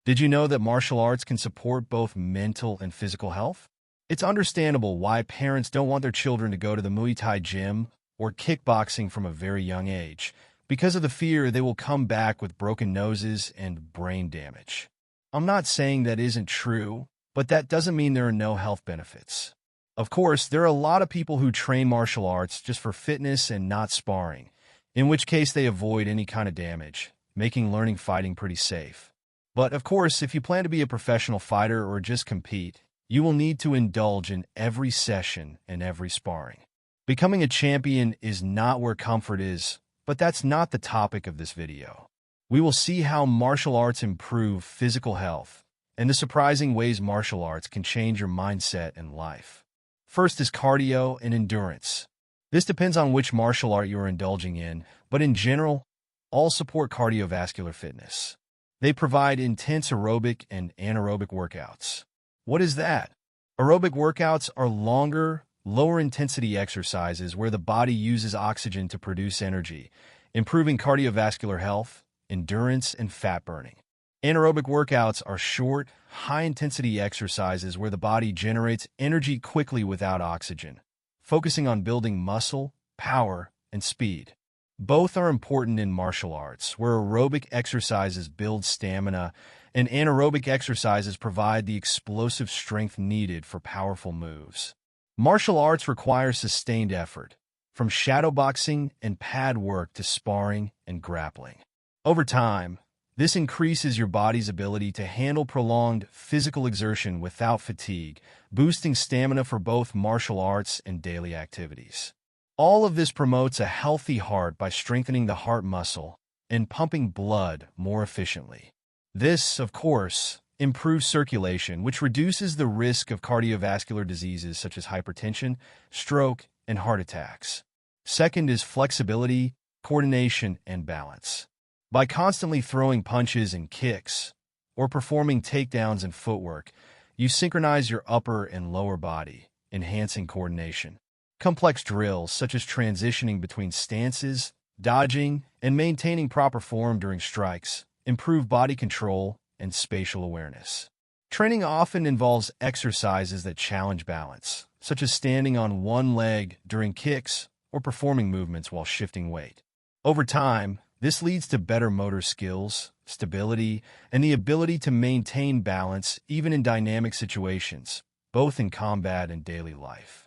Did you know that martial arts can support both mental and physical health? It's understandable why parents don't want their children to go to the Muay Thai gym or kickboxing from a very young age, because of the fear they will come back with broken noses and brain damage. I'm not saying that isn't true, but that doesn't mean there are no health benefits. Of course, there are a lot of people who train martial arts just for fitness and not sparring, in which case they avoid any kind of damage, making learning fighting pretty safe. But of course, if you plan to be a professional fighter or just compete, you will need to indulge in every session and every sparring. Becoming a champion is not where comfort is, but that's not the topic of this video. We will see how martial arts improve physical health and the surprising ways martial arts can change your mindset and life. First is cardio and endurance. This depends on which martial art you are indulging in, but in general, all support cardiovascular fitness. They provide intense aerobic and anaerobic workouts. What is that? Aerobic workouts are longer, lower-intensity exercises where the body uses oxygen to produce energy, improving cardiovascular health, endurance, and fat burning. Anaerobic workouts are short, high-intensity exercises where the body generates energy quickly without oxygen, focusing on building muscle, power, and speed. Both are important in martial arts, where aerobic exercises build stamina and anaerobic exercises provide the explosive strength needed for powerful moves. Martial arts require sustained effort, from shadowboxing and pad work to sparring and grappling. Over time, this increases your body's ability to handle prolonged physical exertion without fatigue, boosting stamina for both martial arts and daily activities. All of this promotes a healthy heart by strengthening the heart muscle and pumping blood more efficiently. This, of course, improves circulation, which reduces the risk of cardiovascular diseases such as hypertension, stroke, and heart attacks. Second is flexibility, coordination, and balance. By constantly throwing punches and kicks, or performing takedowns and footwork, you synchronize your upper and lower body, enhancing coordination. Complex drills, such as transitioning between stances, dodging, and maintaining proper form during strikes, improve body control and spatial awareness. Training often involves exercises that challenge balance, such as standing on one leg during kicks or performing movements while shifting weight. Over time, this leads to better motor skills, stability, and the ability to maintain balance even in dynamic situations, both in combat and daily life.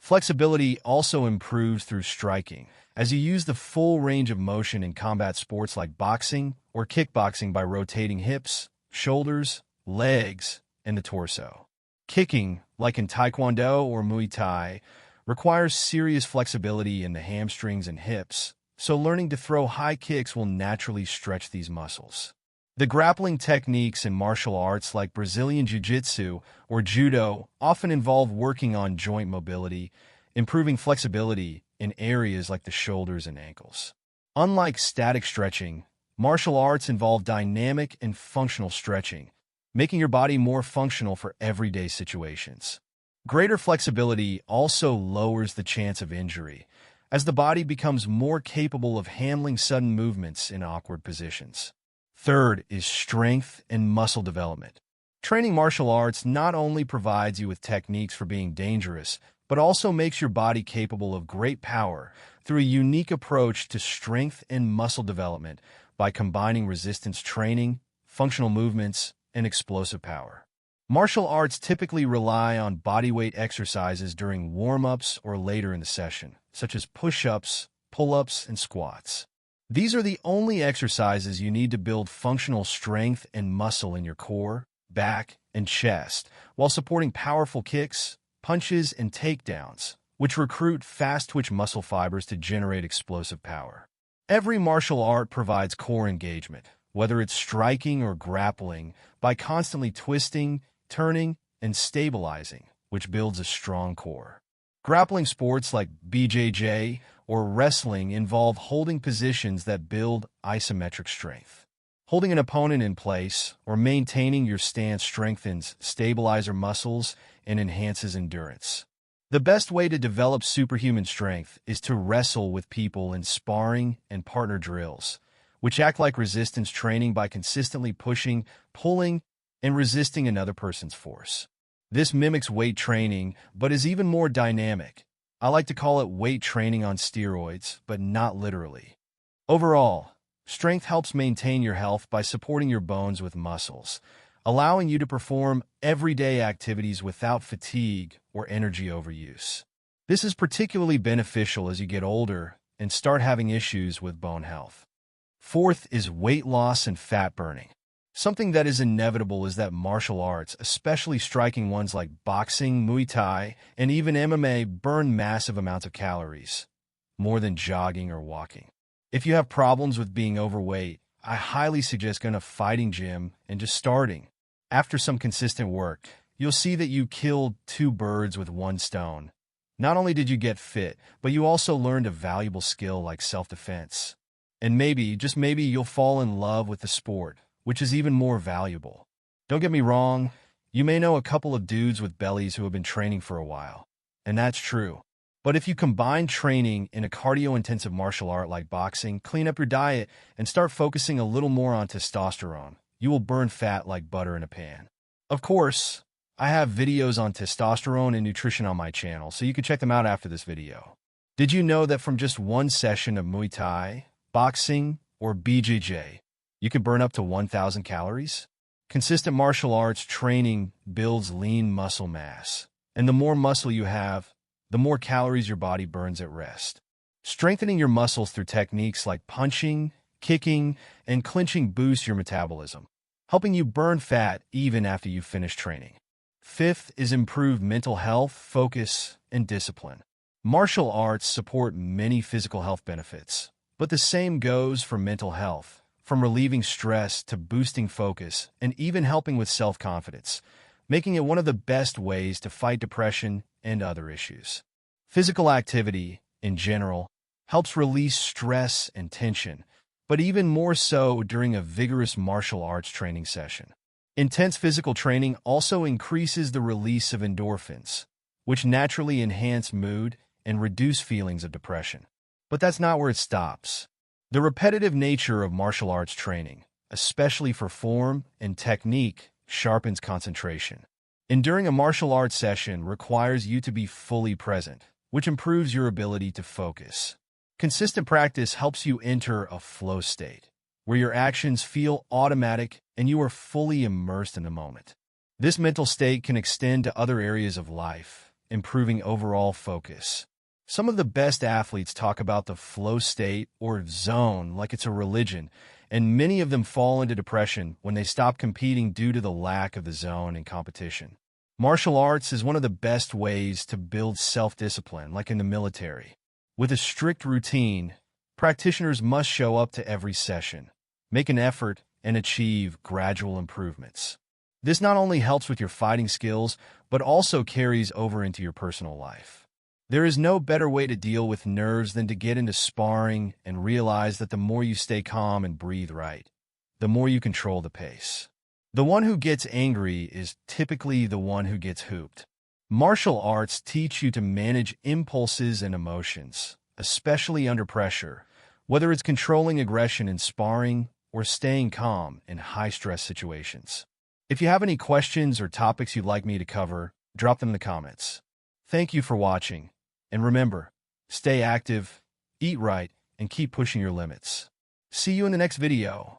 Flexibility also improves through striking, as you use the full range of motion in combat sports like boxing or kickboxing by rotating hips, shoulders, legs, and the torso. Kicking, like in Taekwondo or Muay Thai, requires serious flexibility in the hamstrings and hips, so learning to throw high kicks will naturally stretch these muscles. The grappling techniques in martial arts like Brazilian Jiu-Jitsu or Judo often involve working on joint mobility, improving flexibility in areas like the shoulders and ankles. Unlike static stretching, martial arts involve dynamic and functional stretching, making your body more functional for everyday situations. Greater flexibility also lowers the chance of injury, as the body becomes more capable of handling sudden movements in awkward positions. Third is strength and muscle development. Training martial arts not only provides you with techniques for being dangerous, but also makes your body capable of great power through a unique approach to strength and muscle development by combining resistance training, functional movements, and explosive power. Martial arts typically rely on bodyweight exercises during warm-ups or later in the session, such as push-ups, pull-ups, and squats. These are the only exercises you need to build functional strength and muscle in your core, back, and chest, while supporting powerful kicks, punches, and takedowns, which recruit fast-twitch muscle fibers to generate explosive power. Every martial art provides core engagement, whether it's striking or grappling, by constantly twisting, turning, and stabilizing, which builds a strong core. Grappling sports like BJJ or wrestling involve holding positions that build isometric strength. Holding an opponent in place or maintaining your stance strengthens stabilizer muscles and enhances endurance. The best way to develop superhuman strength is to wrestle with people in sparring and partner drills, which act like resistance training by consistently pushing, pulling, and resisting another person's force. This mimics weight training, but is even more dynamic. I like to call it weight training on steroids, but not literally. Overall, strength helps maintain your health by supporting your bones with muscles, allowing you to perform everyday activities without fatigue or energy overuse. This is particularly beneficial as you get older and start having issues with bone health. Fourth is weight loss and fat burning. Something that is inevitable is that martial arts, especially striking ones like boxing, Muay Thai, and even MMA, burn massive amounts of calories, more than jogging or walking. If you have problems with being overweight, I highly suggest going to a fighting gym and just starting. After some consistent work, you'll see that you killed two birds with one stone. Not only did you get fit, but you also learned a valuable skill like self-defense. And maybe, just maybe, you'll fall in love with the sport, which is even more valuable. Don't get me wrong, you may know a couple of dudes with bellies who have been training for a while, and that's true. But if you combine training in a cardio-intensive martial art like boxing, clean up your diet, and start focusing a little more on testosterone, you will burn fat like butter in a pan. Of course, I have videos on testosterone and nutrition on my channel, so you can check them out after this video. Did you know that from just one session of Muay Thai, boxing, or BJJ, you can burn up to 1,000 calories? Consistent martial arts training builds lean muscle mass, and the more muscle you have, the more calories your body burns at rest. Strengthening your muscles through techniques like punching, kicking, and clinching boosts your metabolism, helping you burn fat even after you finish training. Fifth is improved mental health, focus, and discipline. Martial arts support many physical health benefits, but the same goes for mental health, from relieving stress to boosting focus and even helping with self-confidence, making it one of the best ways to fight depression and other issues. Physical activity, in general, helps release stress and tension, but even more so during a vigorous martial arts training session. Intense physical training also increases the release of endorphins, which naturally enhance mood and reduce feelings of depression. But that's not where it stops. The repetitive nature of martial arts training, especially for form and technique, sharpens concentration. Enduring a martial arts session requires you to be fully present, which improves your ability to focus. Consistent practice helps you enter a flow state, where your actions feel automatic and you are fully immersed in the moment. This mental state can extend to other areas of life, improving overall focus. Some of the best athletes talk about the flow state or zone like it's a religion, and many of them fall into depression when they stop competing due to the lack of the zone in competition. Martial arts is one of the best ways to build self-discipline, like in the military. With a strict routine, practitioners must show up to every session, make an effort, and achieve gradual improvements. This not only helps with your fighting skills, but also carries over into your personal life. There is no better way to deal with nerves than to get into sparring and realize that the more you stay calm and breathe right, the more you control the pace. The one who gets angry is typically the one who gets hooped. Martial arts teach you to manage impulses and emotions, especially under pressure, whether it's controlling aggression in sparring or staying calm in high-stress situations. If you have any questions or topics you'd like me to cover, drop them in the comments. Thank you for watching. And remember, stay active, eat right, and keep pushing your limits. See you in the next video.